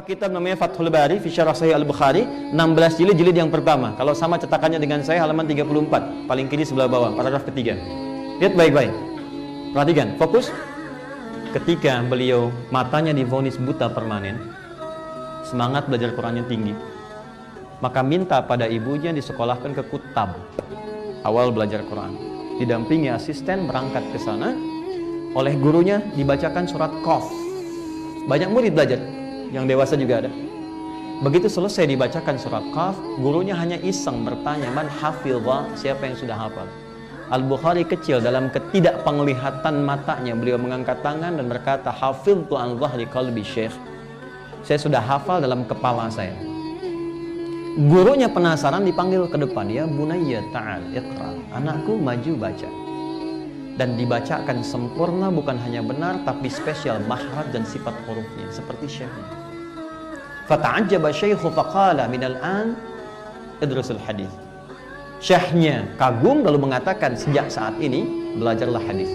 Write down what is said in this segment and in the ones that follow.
kitab namanya Fathul Bari fi Syarah Sahih Al-Bukhari, 16 jilid yang pertama. Kalau sama cetakannya dengan saya, halaman 34, paling kiri sebelah bawah, paragraf ketiga. Lihat baik-baik, perhatikan, fokus. Ketika beliau matanya divonis buta permanen, semangat belajar Qurannya tinggi, maka minta pada ibunya disekolahkan ke Kutab, awal belajar Quran. Didampingi asisten berangkat ke sana, oleh gurunya dibacakan surat Qaf. Banyak murid belajar, yang dewasa juga ada. Begitu selesai dibacakan surat Qaf, gurunya hanya iseng bertanya, man hafidha, siapa yang sudah hafal? Al-Bukhari kecil, dalam ketidakpenglihatan matanya beliau mengangkat tangan dan berkata, hafidtu an dhahri qalbi syekh, saya sudah hafal dalam kepala saya. Gurunya penasaran, dipanggil ke depan, ya bunayya ta'al iqra, anakku maju baca. Dan dibacakan sempurna, bukan hanya benar tapi spesial mahraj dan sifat hurufnya seperti syekhnya. Fata'ajjaba syaikhu faqala minal an idrusul hadis. Syekhnya kagum lalu mengatakan, sejak saat ini belajarlah hadis.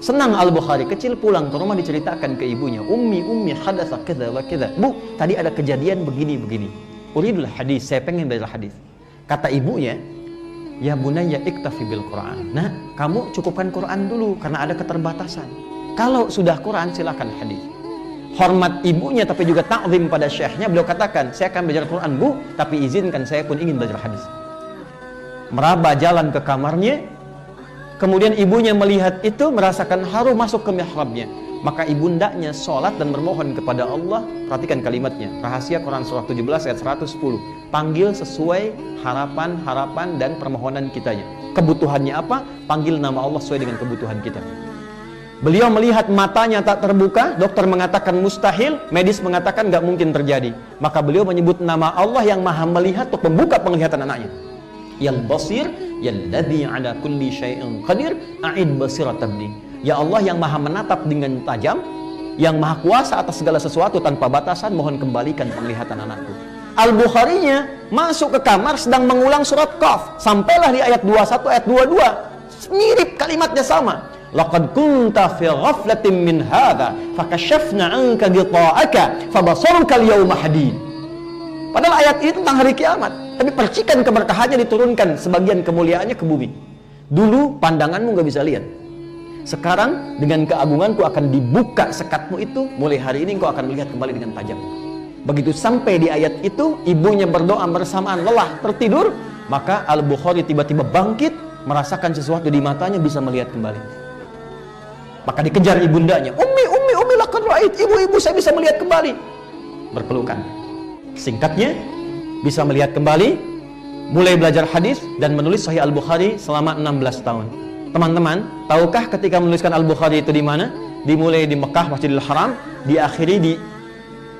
Senang Al-Bukhari, kecil pulang ke rumah diceritakan ke ibunya, ummi hadatsa kadza wa kadza. Bu, tadi ada kejadian begini-begini. Uridul hadis, saya pengen belajar hadis. Kata ibunya, ya bunayya iktafi bil Quran. Nah, kamu cukupkan Quran dulu karena ada keterbatasan. Kalau sudah Quran silakan hadis. Hormat ibunya tapi juga ta'zim pada syekhnya, beliau katakan, saya akan belajar Quran, Bu, tapi izinkan saya pun ingin belajar hadis. Meraba jalan ke kamarnya, kemudian ibunya melihat itu, merasakan haru, masuk ke mihrabnya. Maka ibundanya sholat dan bermohon kepada Allah. Perhatikan kalimatnya, rahasia Quran surah 17 ayat 110. Panggil sesuai harapan-harapan dan permohonan kitanya. Kebutuhannya apa? Panggil nama Allah sesuai dengan kebutuhan kita. Beliau melihat matanya tak terbuka, dokter mengatakan mustahil, medis mengatakan gak mungkin terjadi. Maka beliau menyebut nama Allah yang maha melihat untuk membuka penglihatan anaknya. Yang basir, yalladzi ala kulli syai'in qadir, a'id basiratabni. Ya Allah yang maha menatap dengan tajam, yang maha kuasa atas segala sesuatu tanpa batasan, mohon kembalikan penglihatan anakku. Al-Bukharinya masuk ke kamar sedang mengulang surat Qaf, sampailah di ayat 21, ayat 22, mirip kalimatnya sama. Laqad kunta fi ghaflatin min hadza fakashafna 'anka ghita'aka fabasaruka al-yawma hadid. Padahal ayat ini tentang hari kiamat, tapi percikan keberkahannya diturunkan, sebagian kemuliaannya ke bumi. Dulu pandanganmu gak bisa lihat, sekarang dengan keagunganku akan dibuka sekatmu itu, mulai hari ini engkau akan melihat kembali dengan tajam. Begitu sampai di ayat itu, ibunya berdoa bersamaan, lelah, tertidur, maka Al-Bukhari tiba-tiba bangkit, merasakan sesuatu di matanya, bisa melihat kembali. Maka dikejar ibundanya, ummi laqad ra'ait, ibu saya bisa melihat kembali. Berpelukan. Singkatnya, bisa melihat kembali, mulai belajar hadis dan menulis Sahih Al-Bukhari selama 16 tahun. Teman-teman, tahukah ketika menuliskan Al-Bukhari itu di mana? Dimulai di Mekah, Masjidil Haram, diakhiri di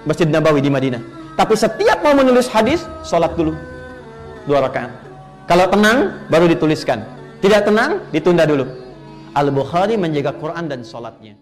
Masjid Nabawi di Madinah. Tapi setiap mau menulis hadis, sholat dulu 2 rakaat. Kalau tenang, baru dituliskan. Tidak tenang, ditunda dulu. Al-Bukhari menjaga Quran dan sholatnya.